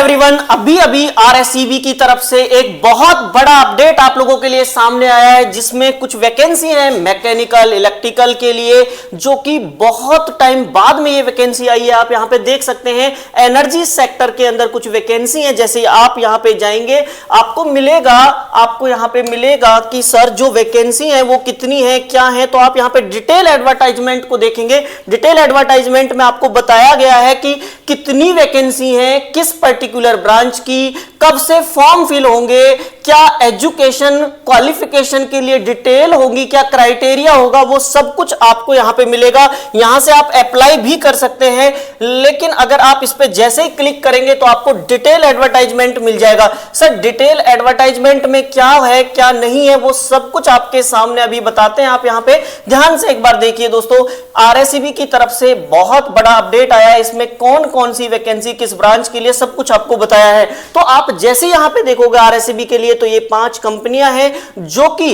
Everyone, अभी अभी आरएसईबी की तरफ से एक बहुत बड़ा अपडेट आप लोगों के लिए सामने आया है, जिसमें कुछ वैकेंसी है मैकेनिकल इलेक्ट्रिकल के लिए, जो कि बहुत टाइम बाद में ये वैकेंसी आई है। आप यहां पे देख सकते हैं एनर्जी सेक्टर के अंदर कुछ वैकेंसी है। जैसे आप यहां पे जाएंगे आपको यहां पे मिलेगा कि सर जो वैकेंसी है वो कितनी है, क्या है। तो आप यहां पे डिटेल एडवर्टाइजमेंट को देखेंगे। डिटेल एडवर्टाइजमेंट में आपको बताया गया है कि कितनी वैकेंसी है, किस पर्टिकुलर ब्रांच की, कब से फॉर्म फिल होंगे, क्या एजुकेशन क्वालिफिकेशन के लिए डिटेल होगी, क्या क्राइटेरिया होगा, वो सब कुछ आपको यहां पे मिलेगा। यहां से आप अप्लाई भी कर सकते हैं, लेकिन अगर आप इस पे जैसे ही क्लिक करेंगे तो आपको डिटेल एडवर्टाइजमेंट मिल जाएगा। सर डिटेल एडवर्टाइजमेंट में क्या है क्या नहीं है वो सब कुछ आपके सामने अभी बताते हैं। आप यहां पे ध्यान से एक बार देखिए दोस्तों, आरएसईबी की तरफ से बहुत बड़ा अपडेट आया है। इसमें कौन कौन सी वैकेंसी किस ब्रांच के लिए सब कुछ आपको बताया है। तो आप जैसे यहां पे देखोगे आरएसईबी के लिए, तो ये 5 कंपनियां हैं जो कि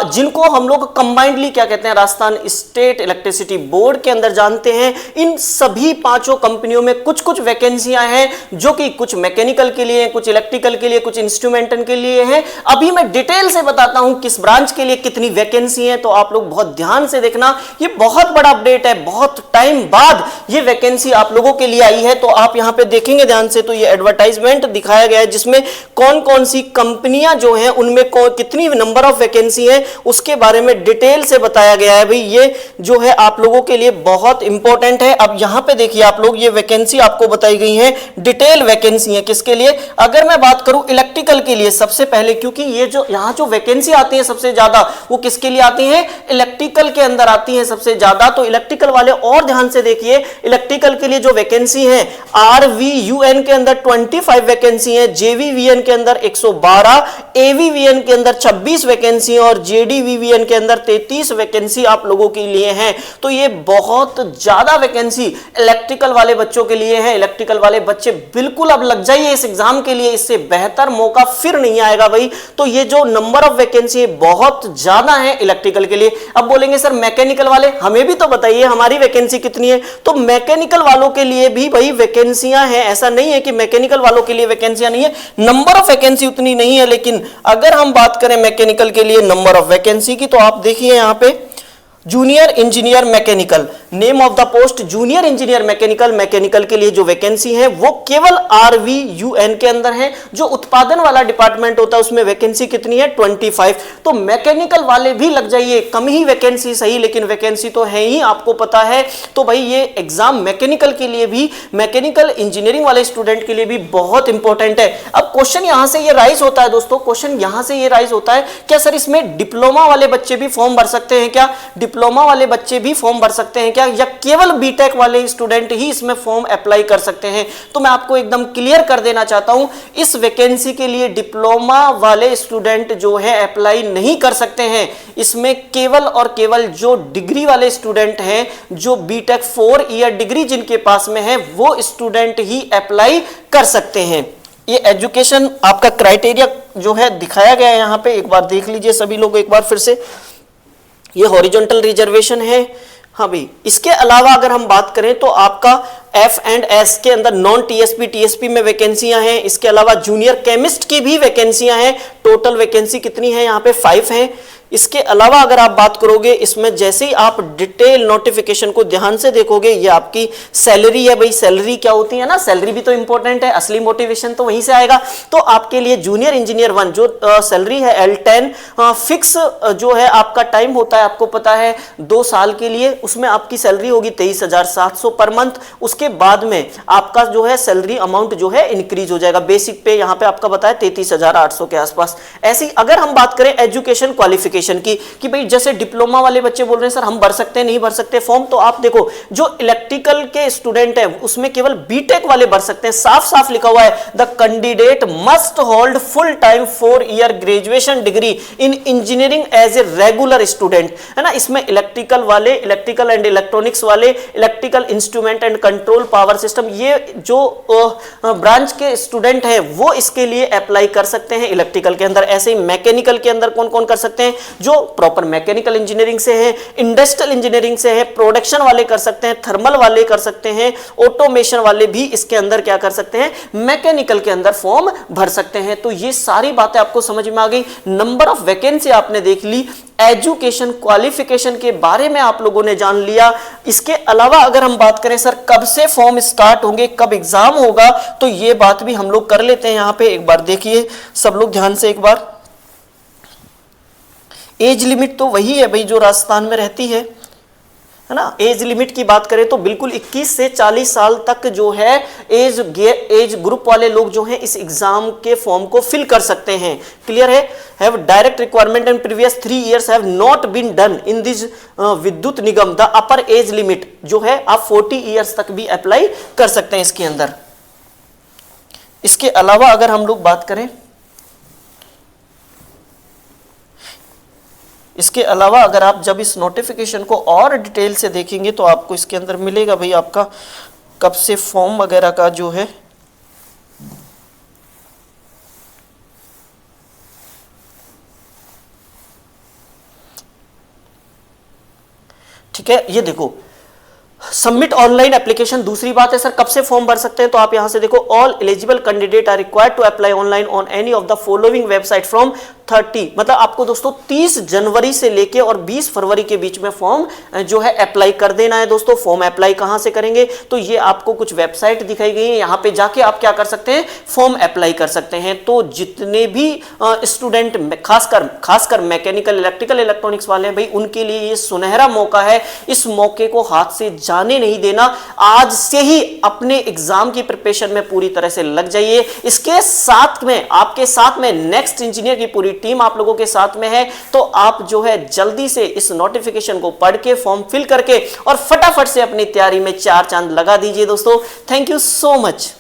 जिनको हम लोग कंबाइंडली क्या कहते हैं, राजस्थान स्टेट इलेक्ट्रिसिटी बोर्ड के अंदर जानते हैं। इन सभी 5 कंपनियों में कुछ कुछ वैकेंसियां हैं, जो कि कुछ मैकेनिकल के लिए, कुछ इलेक्ट्रिकल के लिए, कुछ इंस्ट्रूमेंटन के लिए हैं। अभी मैं डिटेल से बताता हूं किस ब्रांच के लिए कितनी वैकेंसी है, तो आप लोग बहुत ध्यान से देखना। ये बहुत बड़ा अपडेट है, बहुत टाइम बाद ये वैकेंसी आप लोगों के लिए आई है। तो आप यहां पे देखेंगे ध्यान से, तो ये एडवर्टाइजमेंट दिखाया गया है जिसमें कौन कौन सी कंपनियां जो हैं उनमें कितनी नंबर ऑफ वैकेंसी है उसके बारे में डिटेल से बताया गया है। भाई ये जो है आप लोगों के लिए बहुत इंपॉर्टेंट है। अब यहां पे देखिए आप लोग, ये वैकेंसी आपको बताई गई है, डिटेल वैकेंसी है किसके लिए। अगर मैं बात करूं इलेक्ट्रिकल के लिए सबसे पहले, क्योंकि ये जो यहां जो वैकेंसी आती है सबसे ज्यादा वो किसके लिए आती है, इलेक्ट्रिकल के अंदर आती है सबसे ज्यादा। तो इलेक्ट्रिकल वाले और ध्यान से देखिए, इलेक्ट्रिकल के लिए जो वैकेंसी है आरवीयूएन के अंदर 25 वैकेंसी है, जेवीवीएन के अंदर 112, एवीवीएन के अंदर 26 वैकेंसी है और जेडीवीवीएन के अंदर 33 वैकेंसी आप लोगों के लिए हैं। तो ये बहुत ज्यादा वैकेंसी इलेक्ट्रिकल वाले बच्चों के लिए है। इलेक्ट्रिकल वाले बच्चे बिल्कुल अब लग जाइए इस एग्जाम के लिए, इससे बेहतर मौका फिर नहीं आएगा भाई। तो ये जो नंबर ऑफ वैकेंसी है बहुत ज्यादा है इलेक्ट्रिकल के लिए। अब बोलेंगे सर मैकेनिकल वाले, हमें भी तो बताइए हमारी वैकेंसी कितनी है। तो मैकेनिकल वालों के लिए भी भाई वैकेंसियां हैं, ऐसा नहीं है कि मैकेनिकल वालों के लिए वैकेंसियां नहीं है। नंबर ऑफ वैकेंसी उतनी नहीं है, लेकिन अगर हम बात करें मैकेनिकल के लिए नंबर ऑफ वैकेंसी की, तो आप देखिए यहां पे junior engineer mechanical, name of the post junior engineer mechanical. Mechanical के लिए जो वैकेंसी है वो केवल आरवीयूएन के अंदर है। जो उत्पादन वाला डिपार्टमेंट होता है उसमें वैकेंसी कितनी है, 25। तो मैकेनिकल वाले भी लग जाइए, कम ही वैकेंसी सही, लेकिन वैकेंसी तो है ही, आपको पता है। तो भाई ये एग्जाम मैकेनिकल के लिए भी, मैकेनिकल इंजीनियरिंग वाले स्टूडेंट के लिए भी बहुत इंपॉर्टेंट है। अब क्वेश्चन यहां से ये राइज होता है दोस्तों, क्वेश्चन यहां से ये राइज होता है, क्या सर इसमें डिप्लोमा वाले बच्चे भी फॉर्म भर सकते हैं क्या, डिप्लोमा वाले बच्चे भी फॉर्म भर सकते हैं क्या, या केवल बीटेक वाले स्टूडेंट ही इसमें फॉर्म अप्लाई कर सकते हैं। तो मैं आपको एकदम क्लियर कर देना चाहता हूं, इस वैकेंसी के लिए डिप्लोमा वाले स्टूडेंट जो है अप्लाई नहीं कर सकते हैं। इसमें केवल और केवल जो डिग्री वाले स्टूडेंट हैं, जो बीटेक 4 ईयर डिग्री जिनके पास में है, वो स्टूडेंट ही अप्लाई कर सकते हैं। ये एजुकेशन आपका क्राइटेरिया जो है दिखाया गया है यहां पे, एक बार देख लीजिए सभी लोग एक बार फिर से। ये हॉरिजॉन्टल रिजर्वेशन है। हाँ भाई, इसके अलावा अगर हम बात करें तो आपका F&S के अंदर नॉन टीएसपी टीएसपी में वैकेंसियां हैं। इसके अलावा जूनियर केमिस्ट की भी वैकेंसियां हैं। टोटल वैकेंसी कितनी है यहाँ पे, 5 है। इसके अलावा अगर आप बात करोगे, इसमें जैसे ही आप डिटेल नोटिफिकेशन को ध्यान से देखोगे, ये आपकी सैलरी है। भाई सैलरी क्या होती है ना, सैलरी भी तो इंपॉर्टेंट है, असली मोटिवेशन तो वहीं से आएगा। तो आपके लिए जूनियर इंजीनियर 1 जो सैलरी है L10 फिक्स जो है आपका टाइम होता है, आपको पता है 2 साल के लिए, उसमें आपकी सैलरी होगी 23,700 पर मंथ। उसके बाद में आपका जो है सैलरी अमाउंट जो है इंक्रीज हो जाएगा। बेसिक पे यहाँ पे आपका बताया 33,800 के आसपास। ऐसी अगर हम बात करें एजुकेशन क्वालिफिकेशन की, कि भाई जैसे डिप्लोमा वाले बच्चे बोल रहे हैं सर हम भर सकते हैं नहीं भर सकते फॉर्म, तो आप देखो जो इलेक्ट्रिकल के स्टूडेंट है उसमें केवल बीटेक वाले भर सकते हैं। साफ साफ लिखा हुआ है, the candidate must hold full time 4 year graduation degree in engineering as a regular student, है ना। इसमें इलेक्ट्रिकल वाले, इलेक्ट्रिकल एंड इलेक्ट्रॉनिक्स वाले, electrical instrument and control power system, ये जो ब्रांच के स्टूडेंट हैं वो इसके लिए अप्लाई कर सकते हैं इलेक्ट्रिकल के अंदर। ऐसे ही मैकेनिकल के अंदर कौन कौन कर सकते हैं, जो प्रॉपर मैकेनिकल इंजीनियरिंग से है, इंडस्ट्रियल इंजीनियरिंग से है, प्रोडक्शन वाले कर सकते हैं, थर्मल वाले कर सकते हैं, ऑटोमेशन वाले भी इसके अंदर क्या कर सकते हैं, मैकेनिकल के अंदर फॉर्म भर सकते हैं। तो ये सारी बातें आपको समझ में आ गई। नंबर ऑफ वैकेंसी आपने देख ली, एजुकेशन क्वालिफिकेशन के बारे में आप लोगों ने जान लिया। इसके अलावा अगर हम बात करें सर कब से फॉर्म स्टार्ट होंगे, कब एग्जाम होगा, तो ये बात भी हम लोग कर लेते हैं। यहां पे एक बार देखिए सब लोग ध्यान से एक बार, एज लिमिट तो वही है भाई जो राजस्थान में रहती है ना। एज लिमिट की बात करें तो बिल्कुल 21 से 40 साल तक जो है एज ग्रुप वाले लोग जो हैं इस एग्जाम के फॉर्म को फिल कर सकते हैं। क्लियर है? Have direct requirement and previous 3 years have not been done in this Vidyut Nigam. The upper age limit जो है आप 40 इयर्स तक भी अप्लाई कर सकते हैं इसके अंदर। इसके अलावा अगर हम लोग बात करें, इसके अलावा अगर आप जब इस नोटिफिकेशन को और डिटेल से देखेंगे तो आपको इसके अंदर मिलेगा भाई आपका कब से फॉर्म वगैरह का जो है, ठीक है। ये देखो सबमिट ऑनलाइन एप्लीकेशन। दूसरी बात है सर कब से फॉर्म भर सकते हैं, तो आप यहां से देखो all eligible candidate are required to apply online on any of the following website from 30, मतलब आपको दोस्तों 30 जनवरी से लेके और 20 फरवरी के बीच में फॉर्म जो है अप्लाई कर देना है। दोस्तों फॉर्म अप्लाई कहां से करेंगे, तो ये आपको कुछ वेबसाइट दिखाई गई है, यहां पे जाके आप क्या कर सकते हैं, फॉर्म अप्लाई कर सकते हैं। तो जितने भी स्टूडेंट खासकर मैकेनिकल, इलेक्ट्रिकल, इलेक्ट्रॉनिक्स वाले हैं भाई, उनके लिए ये सुनहरा मौका है। इस मौके को हाथ से जाने नहीं देना। आज से ही अपने एग्जाम की प्रिपरेशन में पूरी तरह से लग जाइए। इसके साथ में आपके साथ में नेक्स्ट इंजीनियर की पूरी टीम आप लोगों के साथ में है। तो आप जो है जल्दी से इस नोटिफिकेशन को पढ़ के फॉर्म फिल करके और फटाफट से अपनी तैयारी में 4 चांद लगा दीजिए दोस्तों। Thank you so much.